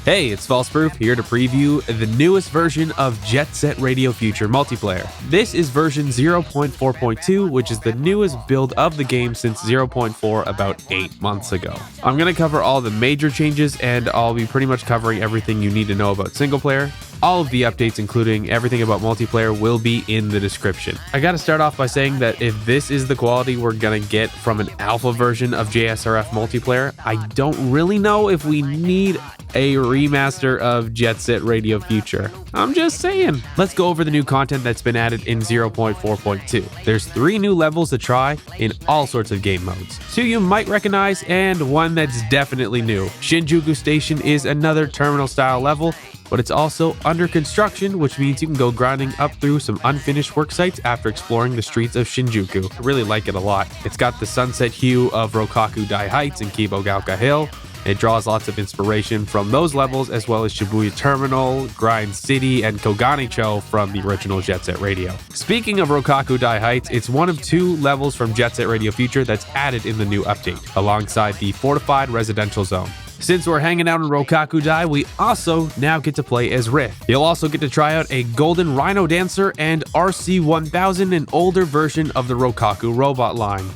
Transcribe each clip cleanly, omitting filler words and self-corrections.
Hey, it's FalseProof here to preview the newest version of Jet Set Radio Future Multiplayer. This is version 0.4.2, which is the newest build of the game since 0.4 about 8 months ago. I'm going to cover all the major changes, and I'll be pretty much covering everything you need to know about single player. All of the updates, including everything about multiplayer, will be in the description. I gotta start off by saying that if this is the quality we're gonna get from an alpha version of JSRF Multiplayer, I don't really know if we need a remaster of Jet Set Radio Future. I'm just saying. Let's go over the new content that's been added in 0.4.2. There's 3 new levels to try in all sorts of game modes. 2 you might recognize, and 1 that's definitely new. Shinjuku Station is another terminal style level, but it's also under construction, which means you can go grinding up through some unfinished work sites after exploring the streets of Shinjuku. I really like it a lot. It's got the sunset hue of Rokaku Dai Heights and Kibogaoka Hill. It draws lots of inspiration from those levels, as well as Shibuya Terminal, Grind City, and Koganicho from the original Jet Set Radio. Speaking of Rokaku Dai Heights, it's one of 2 levels from Jet Set Radio Future that's added in the new update, alongside the Fortified Residential Zone. Since we're hanging out in Rokaku Dai, we also now get to play as Rhyth. You'll also get to try out a Golden Rhino Dancer and RC-1000, an older version of the Rokaku robot line.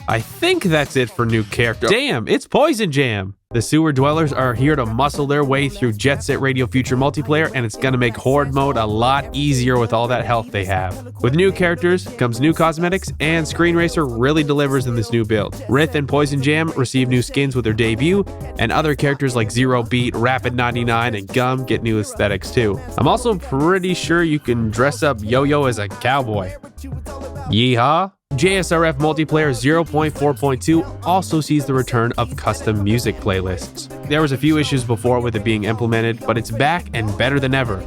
I think that's it for new characters. Damn, it's Poison Jam! The sewer dwellers are here to muscle their way through Jet Set Radio Future Multiplayer, and it's gonna make Horde mode a lot easier with all that health they have. With new characters comes new cosmetics, and Screen Racer really delivers in this new build. Rhyth and Poison Jam receive new skins with their debut, and other characters like Zero Beat, Rapid 99, and Gum get new aesthetics too. I'm also pretty sure you can dress up Yo-Yo as a cowboy. Yeehaw! JSRF Multiplayer 0.4.2 also sees the return of custom music playlists. There was a few issues before with it being implemented, but it's back and better than ever.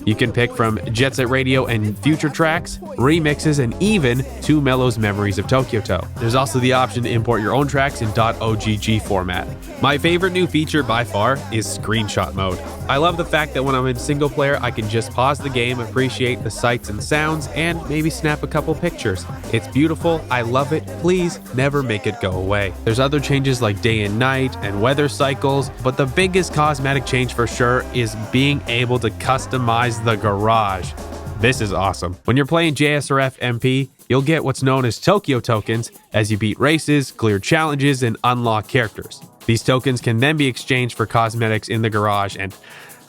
You can pick from Jet Set Radio and future tracks, remixes, and even 2 Mello's Memories of Tokyo-To. There's also the option to import your own tracks in .ogg format. My favorite new feature by far is screenshot mode. I love the fact that when I'm in single player, I can just pause the game, appreciate the sights and sounds, and maybe snap a couple pictures. It's beautiful, I love it, please never make it go away. There's other changes like day and night and weather cycles, but the biggest cosmetic change for sure is being able to customize the garage. This is awesome. When you're playing JSRF MP, you'll get what's known as Tokyo tokens as you beat races, clear challenges, and unlock characters. These tokens can then be exchanged for cosmetics in the garage, and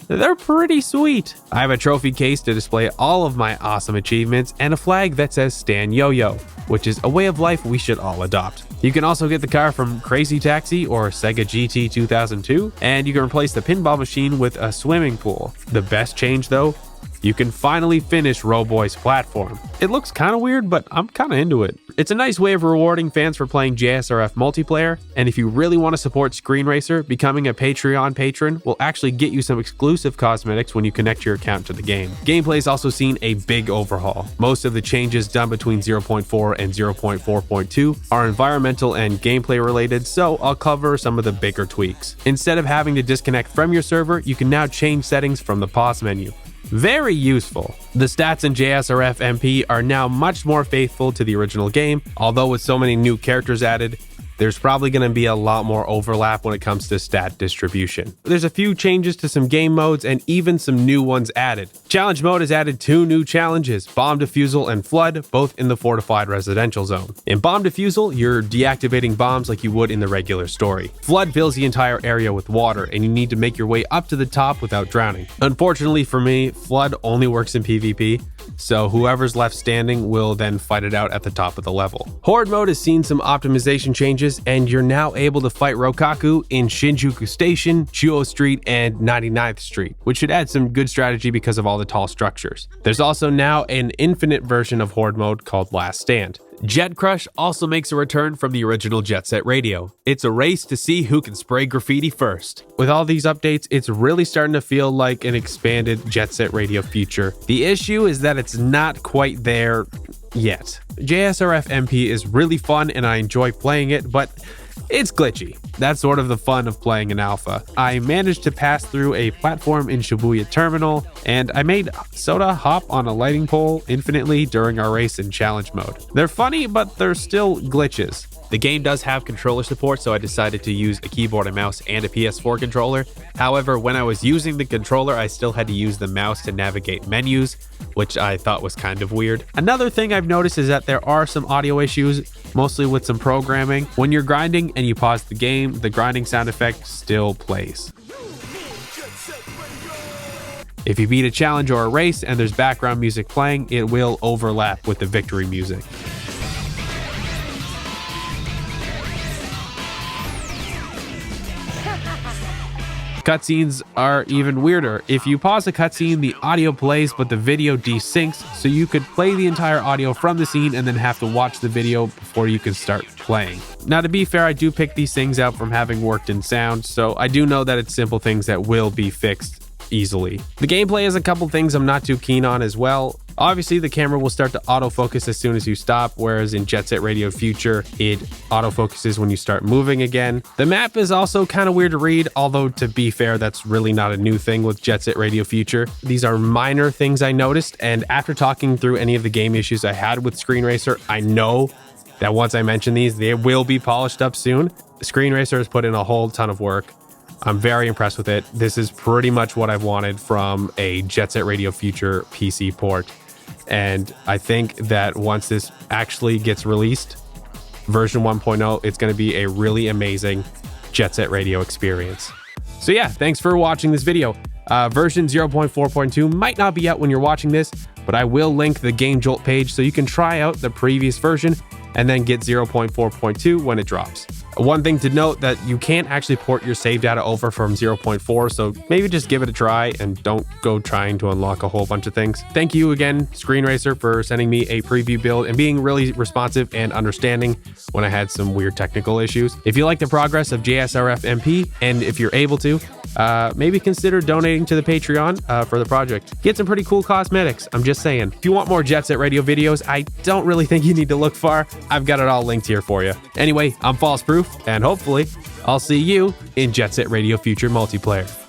they're pretty sweet. I have a trophy case to display all of my awesome achievements and a flag that says Stan Yo-Yo, which is a way of life we should all adopt. You can also get the car from Crazy Taxi or Sega GT 2002, and you can replace the pinball machine with a swimming pool. The best change though, you can finally finish Roboy's platform. It looks kind of weird, but I'm kind of into it. It's a nice way of rewarding fans for playing JSRF Multiplayer, and if you really want to support Screen Racer, becoming a Patreon patron will actually get you some exclusive cosmetics when you connect your account to the game. Gameplay's also seen a big overhaul. Most of the changes done between 0.4 and 0.4.2 are environmental and gameplay related, so I'll cover some of the bigger tweaks. Instead of having to disconnect from your server, you can now change settings from the pause menu. Very useful. The stats in JSRF MP are now much more faithful to the original game, although with so many new characters added, there's probably going to be a lot more overlap when it comes to stat distribution. There's a few changes to some game modes and even some new ones added. Challenge mode has added 2 new challenges, Bomb Defusal and Flood, both in the Fortified Residential Zone. In Bomb Defusal, you're deactivating bombs like you would in the regular story. Flood fills the entire area with water, and you need to make your way up to the top without drowning. Unfortunately for me, Flood only works in PvP, so whoever's left standing will then fight it out at the top of the level. Horde mode has seen some optimization changes, and you're now able to fight Rokaku in Shinjuku Station, Chuo Street, and 99th Street, which should add some good strategy because of all the tall structures. There's also now an infinite version of Horde mode called Last Stand. Jet Crush also makes a return from the original Jet Set Radio. It's a race to see who can spray graffiti first. With all these updates, it's really starting to feel like an expanded Jet Set Radio future. The issue is that it's not quite there yet. JSRF MP is really fun and I enjoy playing it, but it's glitchy. That's sort of the fun of playing an alpha. I managed to pass through a platform in Shibuya Terminal, and I made Soda hop on a lighting pole infinitely during our race in challenge mode. They're funny, but they're still glitches. The game does have controller support, so I decided to use a keyboard and mouse and a PS4 controller. However, when I was using the controller, I still had to use the mouse to navigate menus, which I thought was kind of weird. Another thing I've noticed is that there are some audio issues, mostly with some programming. When you're grinding and you pause the game, the grinding sound effect still plays. If you beat a challenge or a race and there's background music playing, it will overlap with the victory music. Cutscenes are even weirder. If you pause a cutscene, the audio plays, but the video desyncs, so you could play the entire audio from the scene and then have to watch the video before you can start playing. Now, to be fair, I do pick these things out from having worked in sound, so I do know that it's simple things that will be fixed easily. The gameplay has a couple things I'm not too keen on as well. Obviously, the camera will start to autofocus as soon as you stop, whereas in Jet Set Radio Future, it autofocuses when you start moving again. The map is also kind of weird to read, although to be fair, that's really not a new thing with Jet Set Radio Future. These are minor things I noticed, and after talking through any of the game issues I had with Screen Racer, I know that once I mention these, they will be polished up soon. Screen Racer has put in a whole ton of work. I'm very impressed with it. This is pretty much what I've wanted from a Jet Set Radio Future PC port. And I think that once this actually gets released, version 1.0, it's going to be a really amazing Jet Set Radio experience. So yeah, thanks for watching this video. Version 0.4.2 might not be out when you're watching this, but I will link the Game Jolt page so you can try out the previous version and then get 0.4.2 when it drops. One thing to note that you can't actually port your save data over from 0.4, so maybe just give it a try and don't go trying to unlock a whole bunch of things. Thank you again, Screen Racer, for sending me a preview build and being really responsive and understanding when I had some weird technical issues. If you like the progress of JSRF MP, and if you're able to, maybe consider donating to the Patreon for the project. Get some pretty cool cosmetics, I'm just saying. If you want more Jet Set Radio videos, I don't really think you need to look far. I've got it all linked here for you. Anyway, I'm FalseProof, and hopefully I'll see you in Jet Set Radio Future Multiplayer.